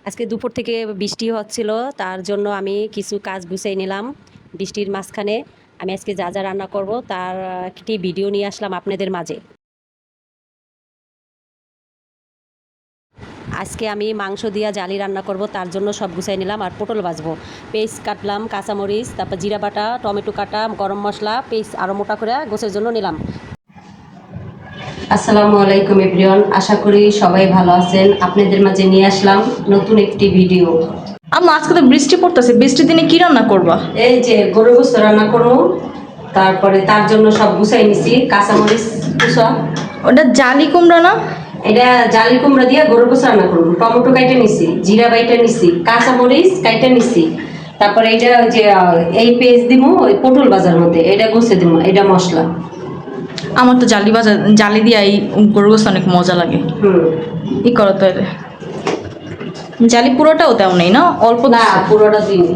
আজকে দুপুর থেকে বৃষ্টি হচ্ছিল, তার জন্য আমি কিছু কাজ গুছিয়ে নিলাম। বৃষ্টির মাঝখানে আমি আজকে যা যা রান্না করব তার একটি ভিডিও নিয়ে আসলাম আপনাদের মাঝে। আজকে আমি মাংস দিয়া জালি রান্না করব, তার জন্য সব গুছিয়ে নিলাম। আর পটল ভাজবো, পেস্ট কাটলাম, কাঁচামরিচ, তারপর জিরা বাটা, টমেটো কাটা, গরম মশলা পেস্ট আরও মোটা করে গোছের জন্য নিলাম। আসসালামু আলাইকুম এভরিওয়ান, আশা করি সবাই ভালো আছেন। আপনাদের মাঝে নিয়ে আসলাম নতুন একটি ভিডিও। আম্মা আজকে তো বৃষ্টি পড়তেছে, বৃষ্টির দিনে কি রান্না করবা? এই যে গরু গোস্ত রান্না করবো, তারপরে তার জন্য সব গুছাই নিছি। কাঁচামরিচ কুচা, ওটা জালি কুমড়া না? এটা জালি কুমড়া দিয়ে গরু গোস্ত রান্না করবো। টমেটো কাইটে নিছি, জিরা বাইটা নিছি, কাঁচামরিচ কাইটে নিছি। তারপরে এটা যে এই পেস্ট দিব ওই পটল বাজার মধ্যে, এটা গুছে দিব, এটা মশলা। আমার তো জালি দিয়ে এই গরু গোস্ত অনেক মজা লাগে। কি করো তো জালি পুরোটাও তেও নেই না, অল্প না পুরোটা দিন।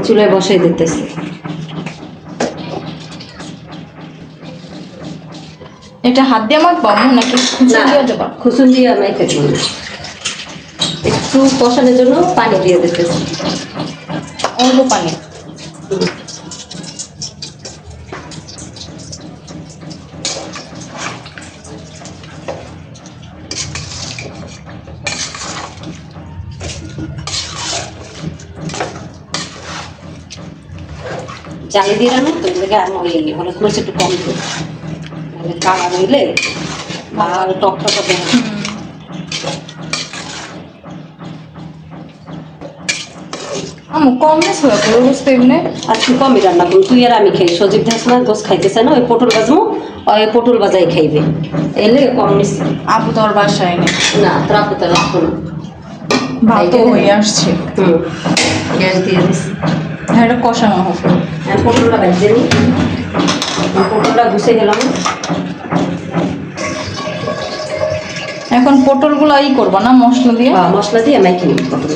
চুলায় বসাই দিতেছি। এটা হাত দিয়ে মাখবা নাকি খুচুর দিয়ে দেবা? খুচুন দিয়ে আমি খেতে, একটু কষানোর জন্য পানি দিয়ে দিতেছি, অল্প পানি। জালি দিয়ে রান্না তো হলুদ মরিচ একটু কম দিই, কালার হইলে আর টকটা হবে। আম্মু কম মিস হয়ে গরু গোস্ত এমনি আর একটু কমই রান্না করুন, তুই আর আমি খাই। সজীব দেখ না গোস খাইতেছে না, ওই পটল বাজমো, ওই পটল বাজাই খাইবে, এলে কম মিশি। আপু তো আর বাসায় নেই। না তোর আপু তো রাখবো না, ভাত হয়ে আসছে। গ্যাস দিয়ে দিচ্ছি। হ্যাঁ, এটা কষানো হোক। হ্যাঁ পটলটা ভাজতে নিই, পটলটা গুছিয়ে গেলাম। এখন পটলগুলো ই করবা না মশলা দিয়ে? মশলা দিয়ে মেখে নিই পটল।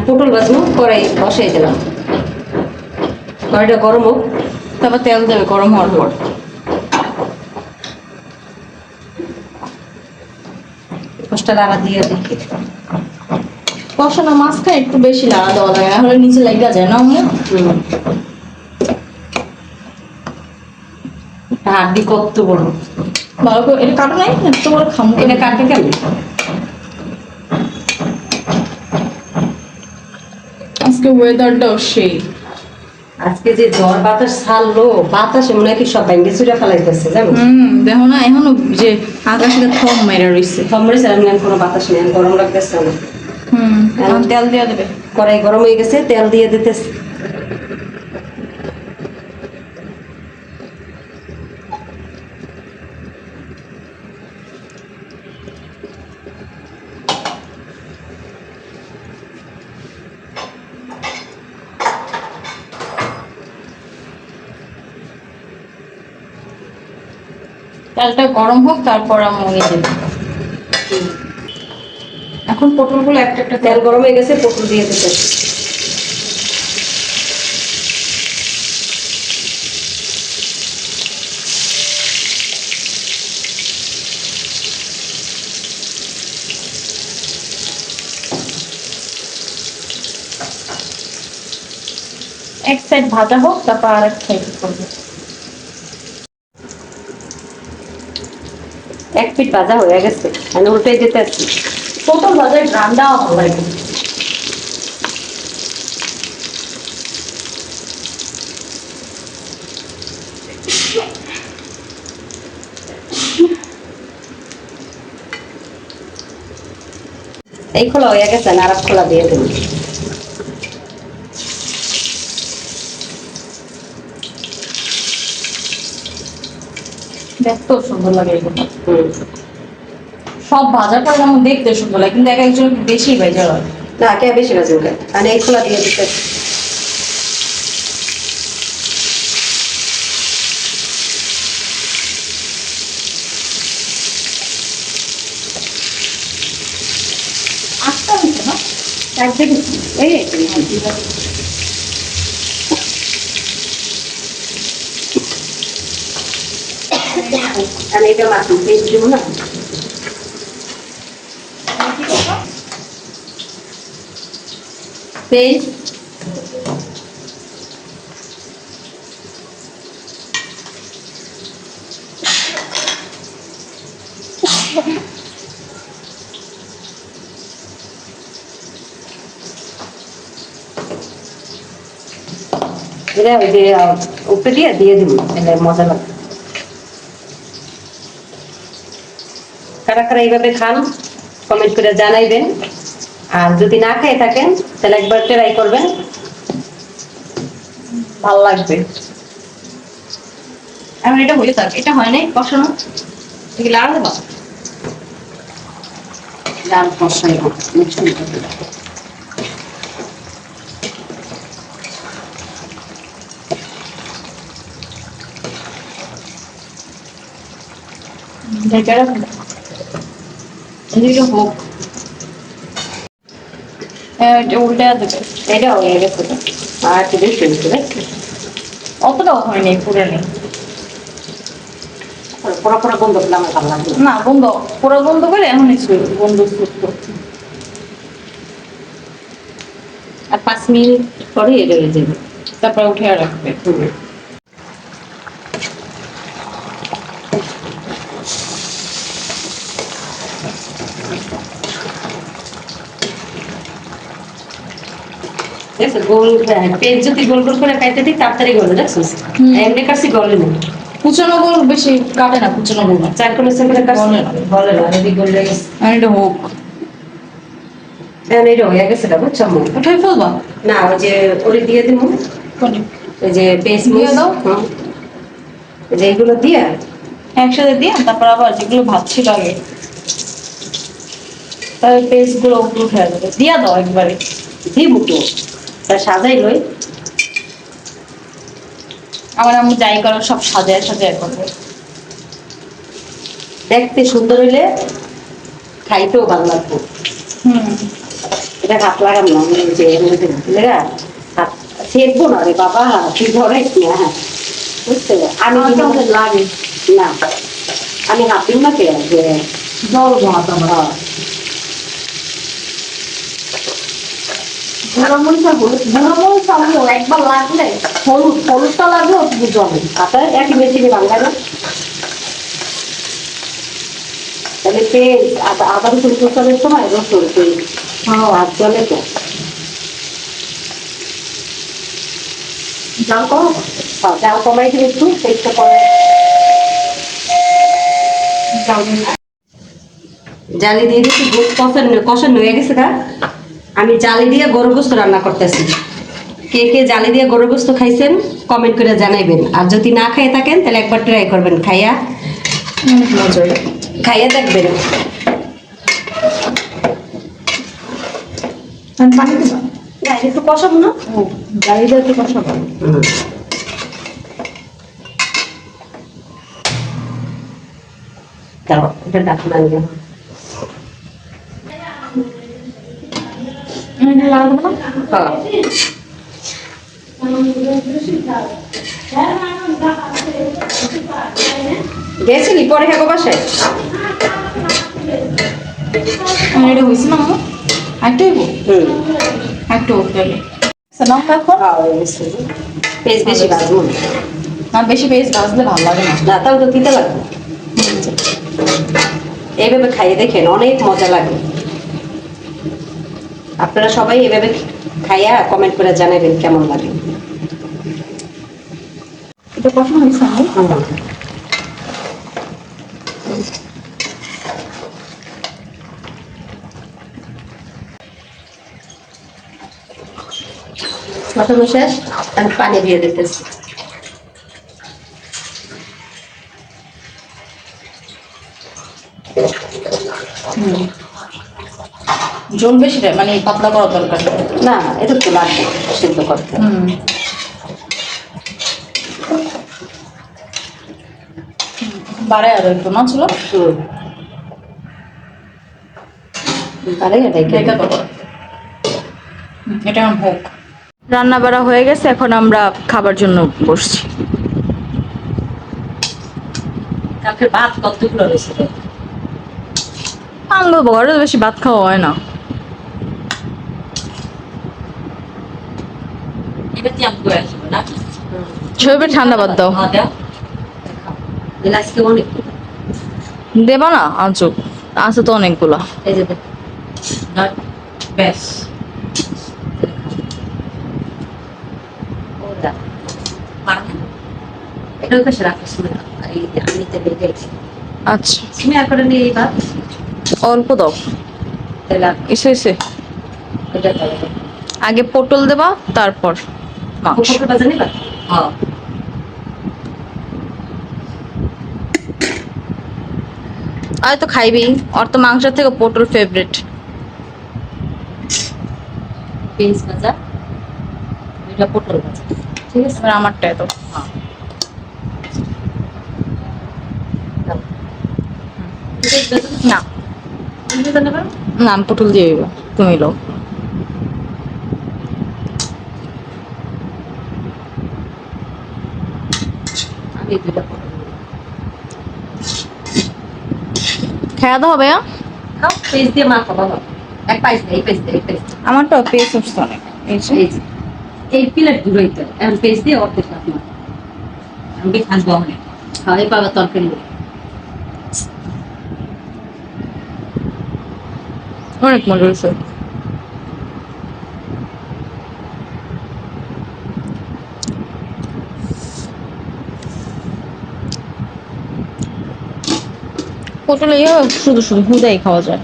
পটল ভাজবো, কড়াই বসাই দিলাম, কড়াইটা গরম হোক, তারপর তেল দেবে গরম হওয়ার পর। কষ্টা লাড়া দিয়ে দেখি। কষানো মাছটা একটু বেশি লাড়া দেওয়া লাগে, নাহলে নিচে লেগে যায় না আম্মু? হাড্ডি কত বড়, ভালো করে এটা কাটো নাই, এত বড় খামু এটা কাটবে কেমন? আজকে ওয়েদারটাও সেই। আজকে যে ঝড় বাতাস ছাড়লো, বাতাসে মনে হয় কি সব ব্যাঙ্গে চুরা ফেলাইতেছে জানো। দেখো না এখনো যে আকাশে থম মেরা রইছে। সম্বরে স্যার কোনো বাতাস নেই, গরম লাগতেছে না। এখন তেল দিয়ে দেবে। কড়াই গরম হয়ে গেছে, তেল দিয়ে দিতেছে। তেলটা গরম হোক তারপর আমি নিয়ে দেব। এখন পটলগুলো একটা একটা তেল গরম হয়ে গেছে, পটল দিয়ে দিতে। এক সাইড ভাজা হোক তারপর আর এক সাইড করবো। এক পিঠ ভাজা হয়ে গেছে, আমি উল্টে দিতে আছি। পটল ভাজার রান্না ভালো লাগে। এই খোলা হয়ে গেছে, আর এক খোলা দিয়ে দেবো। দেখতেও সুন্দর লাগে এগুলো। সব ভাজা করে যেমন দেখতে সুন্দর লাগে, কিন্তু এক একজন বেশি ভেজা হয়। না কে বেশি ভাজি ওকে, আমি এই খোলা দিয়ে দিতে আছি। আটটা হচ্ছে না একদিন এই আমি এটা মাখি পেস্ট দেবো না। পেস্ট এটা ওই যে উপরে দিয়ে দিব, তাহলে মজা লাগবে। কারা কারা এইভাবে খান কমেন্ট করে জানাইবেন, আর যদি না খেয়ে থাকেন তাহলে একবার ট্রাই করবেন, ভালো লাগবে। এখন এটা হয়ে থাক, এটা হয় নাই কষানো, এগুলো আর দেবা ডাল কষাই ঢেকে রাখবো। এদিকে হোক, উল্টে দেবে। এটা হয়ে গেছে, আর একটু বেশি হয়েছে দেখছি। অতটাও হয়নি, পুরো নেই পড়া পড়া বন্ধ করলে আমার ভালো লাগবে না। বন্ধ পুরো বন্ধ করে এখন একটু বন্ধ করতে। আর 5 মিনিট পরে এটা হয়ে যাবে, তারপরে উঠে আর রাখবে। গোল পেজ যদি গোল গোল করে কাটতে দিই তাড়াতাড়ি গলে, দেখছিস এমনি কাছে গলে না। কুচানো গোল বেশি কাটে না, কুচানো গোল না। চার করে গলে না, এদিকে গলে গেছে। আর এটা হোক, এখন এটা হয়ে গেছে, বুঝছো? উঠাই ফেলবা না, ওই যে ওরে দিয়ে দিব, ওই যে পেস্ট দিয়ে দাও। যে এইগুলো দিয়ে একসাথে দিয়ে তারপর আবার যেগুলো ভাবছিল আগে তার পেস্ট গুলো উঠে যাবে, দিয়া দাও একবারে। দিব তো, তা সাজাই লই। আমার আমি যাই করো সব সাজায় সাজায় করবো। দেখতে সুন্দর হইলে খাইতেও ভালো লাগবে। এটা হাত লাগাম না, যে হাত সেঁকবো না রে বাবা, তুই ধরাইস না। বুঝতে আমি লাগে না, আমি হাতিম না কে যে জল ভাত আমার একবার লাগলে হলুদটা লাগলে জলে আপনার একই মেশিনে বাংলা না, তাহলে তেল আদা রসুন কুচানোর সময় রসুন তেল হাত জলে তো জাল কম জাল কমাই দিন একটু, পেস্টটা করে জালি দিয়ে দিচ্ছি। গোস্ত কষানো হয়ে গেছে গা। আমি জালি দিয়ে গরুর গোস্ত রান্না করতেছি। কে কে জালি দিয়ে গরুর গোস্ত খাইছেন কমেন্ট করে জানাইবেন, আর যদি না খাইয়ে থাকেন তাহলে একবার ট্রাই করবেন, খাইয়া মজা খাইয়া দেখবেন। পানি দিবা না, একটু কষাবো না। জালি দিয়ে একটু কষাবো। দাঁড়াও, এটা ডাকনা নিয়ে লাল দেবো না? গেছিলি পরে হ্যাঁ বাসায়? এটা হয়েছে না আমার একটু একটু ওকে লঙ্কা এখন পেঁয়াজ বেশি ভাজবো না, বেশি পেস্ট ভাজলে ভালো লাগে না। না, তাও তো দিতে লাগবে। এইভাবে খাইয়ে দেখেন, অনেক মজা লাগে। আপনারা সবাই এভাবে খাইয়া কমেন্ট করে জানাবেন কেমন লাগে। এটা কখন হয়েছে আমি কষানো শেষ, আমি পানি দিয়ে দিতেছি। জল বেশি মানে পাতলা করা দরকার। না, এটা তো লাগবে সিদ্ধ করতে। বাড়ে আর একটু না ছিল আরে এটাই এটা হোক। রান্না বাড়া হয়ে গেছে, এখন আমরা খাবার জন্য বসছি। কালকে ভাত কতগুলো রয়েছে? আঙ্গ ঘরে বেশি ভাত খাওয়া হয় না। শরীরে ঠান্ডা বাদ দাও। আজকে অনেক দেবা না আজও আছে তো অনেকগুলা। এই যে বেশ এটাও কাছে রাখিস না, আমি বেঁধেছি। আচ্ছা তুমি আর করে নিয়ে এই ভাত অল্প দাও। তাহলে এসে এসে এটা করে আগে পটল দেবা, তারপর মাংস। পটল ভাজা নিবা? হ্যাঁ, আর তো খাইবি, ওর তো মাংসের থেকে পটল ফেভারিট। পেঁয়াজ ভাজা, এটা পটল ভাজা, ঠিক আছে? এবার আমারটা তো না না, আমি পটল দিয়ে দিবো, তুমি লো। আমি দুইটা খেয়া দাও হবে। খাও, পেঁয়াজ দিয়ে মাখো বাবা। এক পাইস দে, এই পাইস দে, এই পাইস দে। আমারটা পেস্ট উঠছে অনেক। এই যে এই যে এই প্লেট গুলো হইতে এখন পেঁয়াজ দিয়ে অর্ধেক রাখবো। আমি খাসবো অনেক। হ্যাঁ, এই পাবা তরকারি অনেক মজা হয়েছে। পটল ইয়ে শুধু শুধু হুদাই খাওয়া যায়।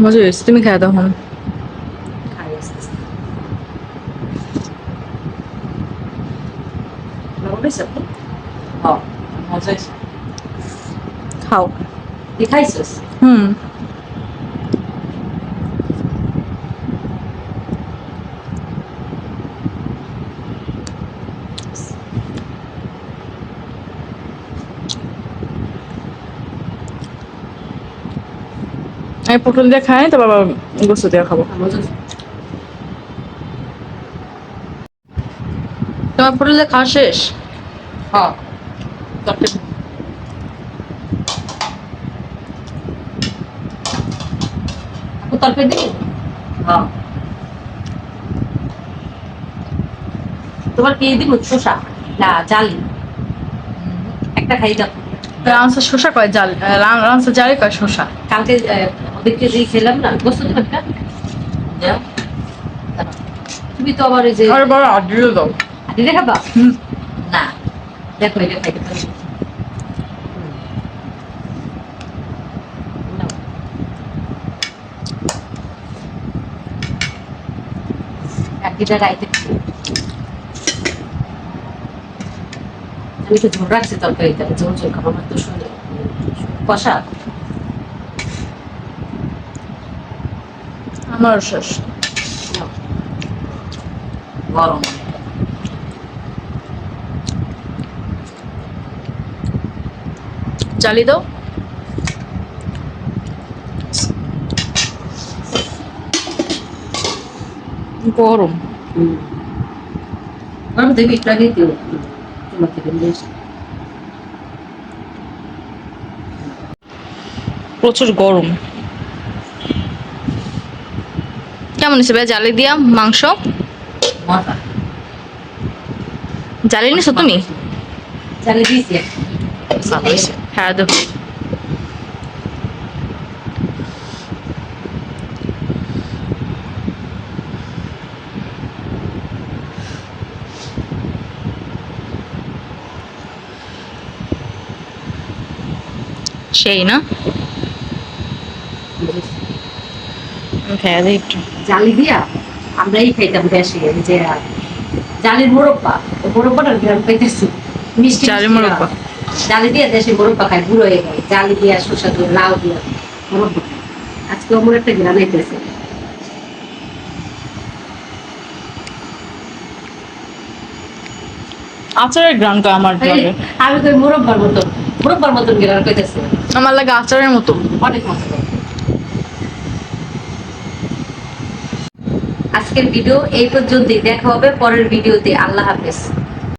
মজা হয়েছে, তুমি খেয়ে দাও। খাই আস্তে আস্তে। হ্যাঁ, মজা হয়েছে। খাও। তুই খাইছিস? হুম। আমি পটল দিয়ে খাই, তারপর আবার গোস্ত দিয়ে খাবো। তোমার পটল দিয়ে খাওয়া শেষ? হ্যাঁ, তরকারি দিবি? হ্যাঁ। তোমার কি দিব? শসা না জালি? একটা খাই দাও। রান্সা শসা কয় জাল, রান্সা জালি কয় শসা। কালকে ওদেরকে দিয়ে খেলাম না, গোস্ত দেবে একটা দাও। দাঁড়াও। তুমি তো আবার এই যে আর বড় আড্ডিও দাও। আদি খাবা না, দেখো এটা খাইতে পারো। নাও। আদিটা রাইতে আমি তো ঝোল রাখছি তরকারিতে, ঝোল ঝোল খাবো, আমার তো শুনে কষা। আমার শেষ। নাও। গরম জালি দাও। গরম। গরম দেবি একটু আগে দিও, তোমার থেকে নিয়ে এসে। প্রচুর গরম। কেমন হয়েছে ভাই জালি দিয়া মাংস? মজা জালি নিছো তুমি? চালিয়ে দিয়েছি ভালো হয়েছে। হ্যাঁ দেখো সেই না খেয়ে দিই একটু। জালি দিয়া আমরাই খাইতাম বেশি, এই যে জালির মোরব্বা, ওই মোরব্বাটার গ্রাম পাইতেছি মিষ্টি জালির মিষ্টি মোরব্বা। না। জালি দিয়ে দেশে মোরব্বা খায়, বুড়ো হয়ে গেল, জালি দিয়া শসা দিয়ে লাউ দিয়া মোরব্বা খায়। আজকে অমর একটা গ্রাম আইতেছে। আচারের গ্রান কয় আমার লাগে। আমি তো ওই মোরব্বার মতন গ্রাম পাইতেছে, আমার লাগে আচারের মতো। অনেক মজা করে। আজকের ভিডিও এই পর্যন্তই, দেখা হবে পরের ভিডিওতে। আল্লাহ হাফেজ।